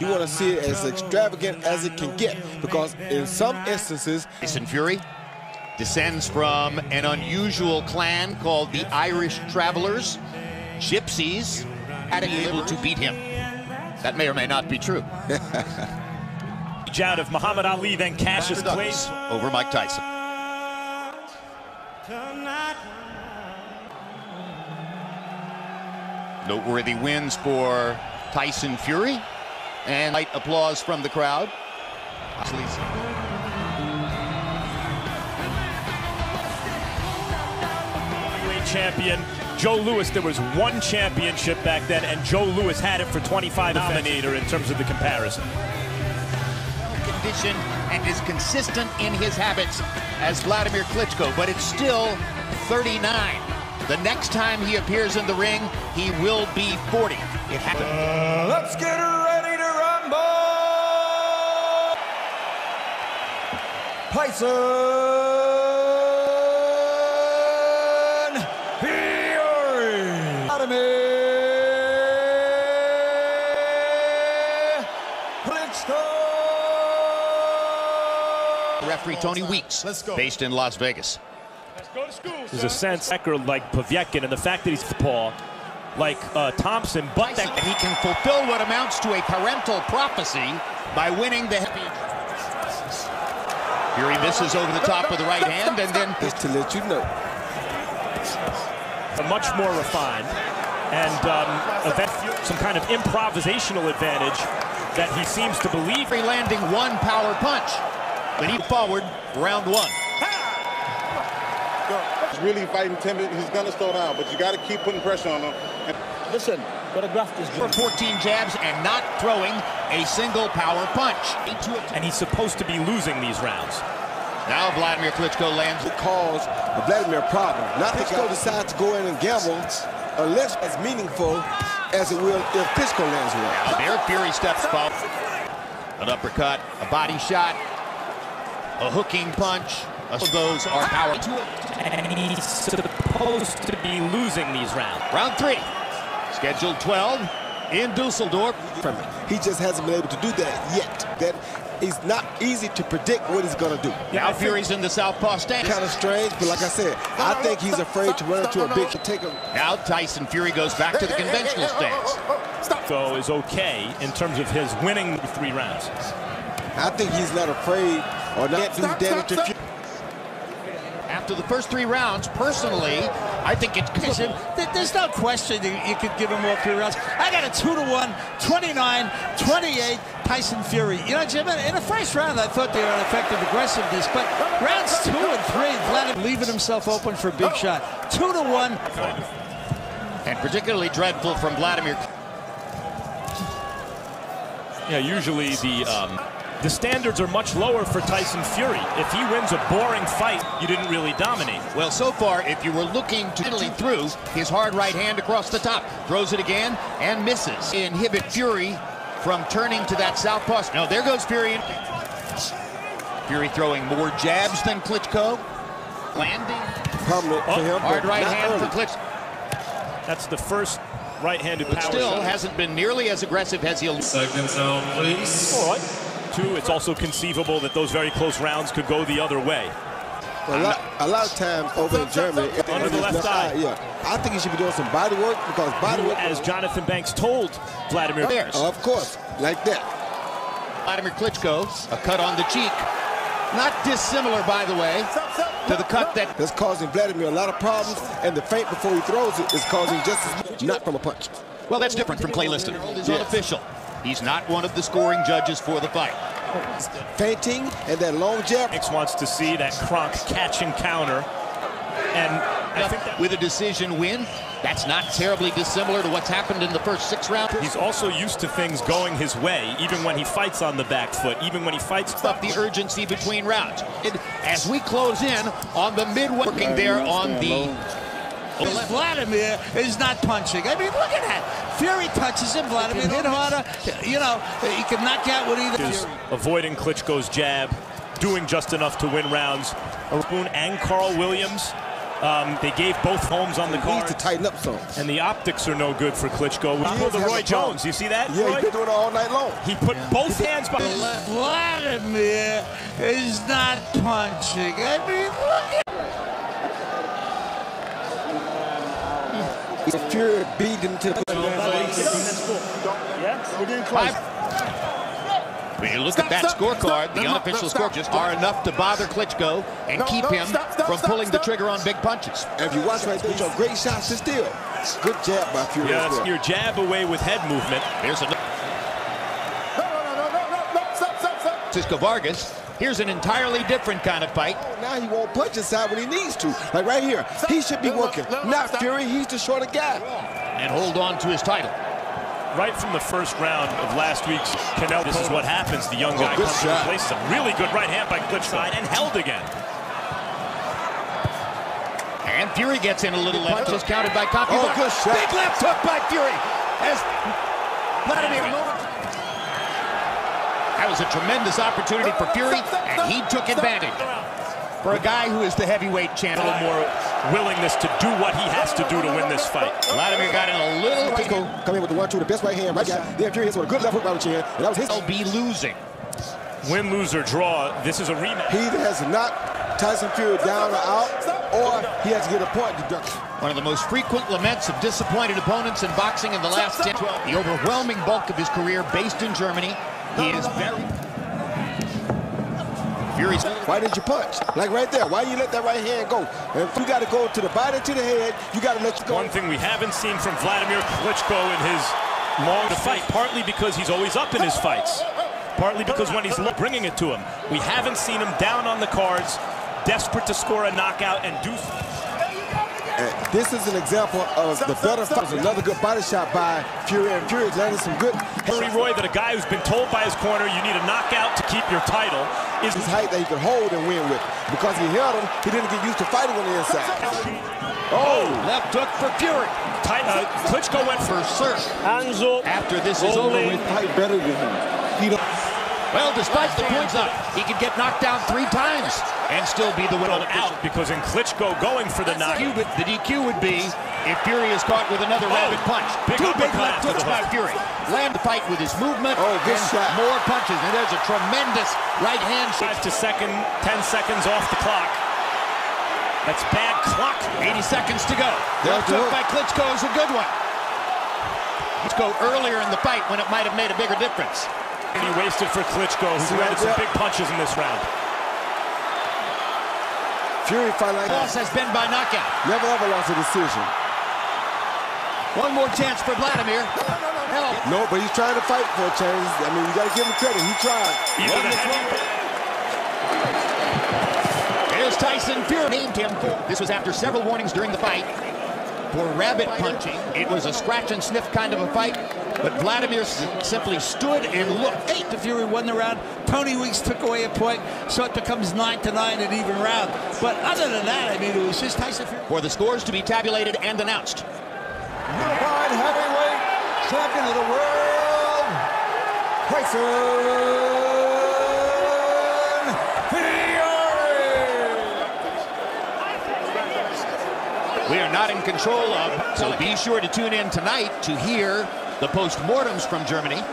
You want to see it as extravagant as it can get, because in some instances, Tyson Fury descends from an unusual clan called the Irish Travelers, Gypsies, and able to beat him. That may or may not be true. Out of Muhammad Ali, then Cassius Clay over Mike Tyson. Noteworthy wins for Tyson Fury, and light applause from the crowd. Champion Joe Louis. There was one championship back then, and Joe Louis had it for 25 nominator in terms of the comparison. Condition and is consistent in his habits as Wladimir Klitschko, but it's still 39. The next time he appears in the ring, he will be 40. It happened. Let's get ready to rumble! Tyson Fury! Wladimir Klitschko! Referee Tony Weeks, based in Las Vegas. There's a sense like Povetkin, and the fact that he's Paul, like Thompson, but that he can fulfill what amounts to a parental prophecy by winning the heavy. Fury misses over the top with the right hand, and then just to let you know, much more refined and some kind of improvisational advantage that he seems to believe. Landing one power punch. When he forward, round one. He's really fighting timid. He's going to slow down, but you got to keep putting pressure on him. Listen, got to graft this. For 14 jabs and not throwing a single power punch. And he's supposed to be losing these rounds. Now Wladimir Klitschko lands. it cause Vladimir a problem. Not Klitschko decides to go in and gamble unless it's meaningful as it will if Klitschko lands one. Now there Fury steps forward. An uppercut, a body shot, a hooking punch. Those are power. And he's supposed to be losing these rounds. Round three, scheduled 12 in Dusseldorf. He just hasn't been able to do that yet. That is not easy to predict what he's going to do. Now Fury's in the southpaw stance. Kind of strange, but like I said, I think he's afraid to run into a big take him. Now Tyson Fury goes back to the conventional stance. So is okay in terms of his winning 3 rounds. I think he's not afraid or not do damage to Fury. After the first 3 rounds, personally, I think it's... There's no question you could give him all 3 rounds. I got a 2-1, 29-28 Tyson Fury. You know, Jim, in the first round, I thought they were an effective aggressiveness, but rounds 2 and 3, Vladimir leaving himself open for a big shot. 2-1. And particularly dreadful from Wladimir. Yeah, usually the standards are much lower for Tyson Fury. If he wins a boring fight, you didn't really dominate. Well, so far, if you were looking to Italy through his hard right hand across the top, throws it again and misses. Inhibit Fury from turning to that southpaw. No, there goes Fury. Fury throwing more jabs than Klitschko. Landing. Prominent for him, Hard right hand early. for Klitschko. That's the first right-handed power. But still shot. hasn't been nearly as aggressive as he'll. Second zone, please. All right. 2, it's also conceivable that those very close rounds could go the other way. Well, a lot of times over in Germany, Under the left eye. Yeah, I think he should be doing some body work because body work. As Jonathan Banks told Vladimir. Of course, like that. Vladimir Klitschko, a cut on the cheek. Not dissimilar, by the way, to the cut that's causing Vladimir a lot of problems, and the feint before he throws it is causing just as much, not from a punch. Well, that's different from Clay Liston. He's unofficial. He's not one of the scoring judges for the fight. Feinting and that long jab. Banks wants to see that Kronk catch and counter. And I think that with a decision win, that's not terribly dissimilar to what's happened in the first 6 rounds. He's also used to things going his way, even when he fights on the back foot, even when he fights up the urgency between rounds. As we close in on the midway, working there on the... Vladimir is not punching. I mean, look at that. Fury touches him. Vladimir hit harder. You know, he can knock out with either. Avoiding Klitschko's jab, doing just enough to win rounds. Spoon and Carl Williams They gave both homes on the He needs cards. to tighten up some. And the optics are no good for Klitschko. He He pulled the has Roy a problem. Jones. You see that? Yeah, Roy? he's been doing it all night long. He put both hands behind. Wladimir is not punching. I mean, look at Fury beat him to the When you look at that scorecard, the unofficial score just are enough to bother Klitschko and keep him from pulling the trigger on big punches. And if you watch right there, you great shots to steal. Good jab by Fury. Yeah, as well. your jab away with head movement. There's another. Francisco Vargas. Here's an entirely different kind of fight. Now he won't punch inside when he needs to. Like right here, he should be working. Not Fury, he's the shorter guy. And hold on to his title. Right from the first round of last week's Canelo, this is what happens. The young guy good comes to shot. replace him. Really good right hand by Klitschko and held again. And Fury gets in a little left, just counted by Copy. Oh, good shot. Big left hook by Fury. As Wladimir. That was a tremendous opportunity for Fury, and he took advantage. For a guy who is the heavyweight champion. A little more willingness to do what he has to do to win this fight. Wladimir got in a little. Klitschko come in with the 1-2, the best right hand, right guy. Then Fury hits with a good left hook by the chin, and that was his. He'll be losing. Win, lose, or draw, this is a rematch. He either has to knock Tyson Fury down or out, or he has to get a point deduction. One of the most frequent laments of disappointed opponents in boxing in the last 10, 12. The overwhelming bulk of his career based in Germany. He is very. Fury's. Why did you punch? Like right there, why you let that right hand go? And if you got to go to the body, to the head, you got to let you go. One thing we haven't seen from Wladimir Klitschko in his long fight, partly because he's always up in his fights, partly because when he's bringing it to him, we haven't seen him down on the cards, desperate to score a knockout and do. This is an example of the better fight. Another good body shot by Fury, and Fury's landing some good. Roy, that a guy who's been told by his corner you need a knockout to keep your title is his height that he could hold and win with. Because he held him, he didn't get used to fighting on the inside. Oh, left hook for Fury. Klitschko went for Sir. After this is over with. Fight better than him. Well, despite the points up, he could get knocked down 3 times and still be the winner. out because in Klitschko going for the knockout. The DQ would be if Fury is caught with another rapid punch. Two big left hooks by Fury. Land the fight with his movement. Oh, good shot. More punches. And there's a tremendous right hand shot. 5 to 10 seconds off the clock. That's bad clock. 80 seconds to go. Left hook by Klitschko is a good one. Klitschko earlier in the fight when it might have made a bigger difference. And he wasted for Klitschko, who landed some big punches in this round. Fury fight like Loss has been by knockout. never ever lost a decision. One more chance for Wladimir. No, but he's trying to fight for a chance. I mean, you got to give him credit. He tried. Here's Tyson Fury. Named him. This was after several warnings during the fight for rabbit punching. It was a scratch and sniff kind of a fight, but Wladimir simply stood and looked. 8 to Fury won the round. Tony Weeks took away a point, so it becomes 9 to 9 an even round. But other than that, I mean, it was just Tyson Fury. For the scores to be tabulated and announced. Unified heavyweight champion of the world, Tyson We are not in control of, so be sure to tune in tonight to hear the post-mortems from Germany.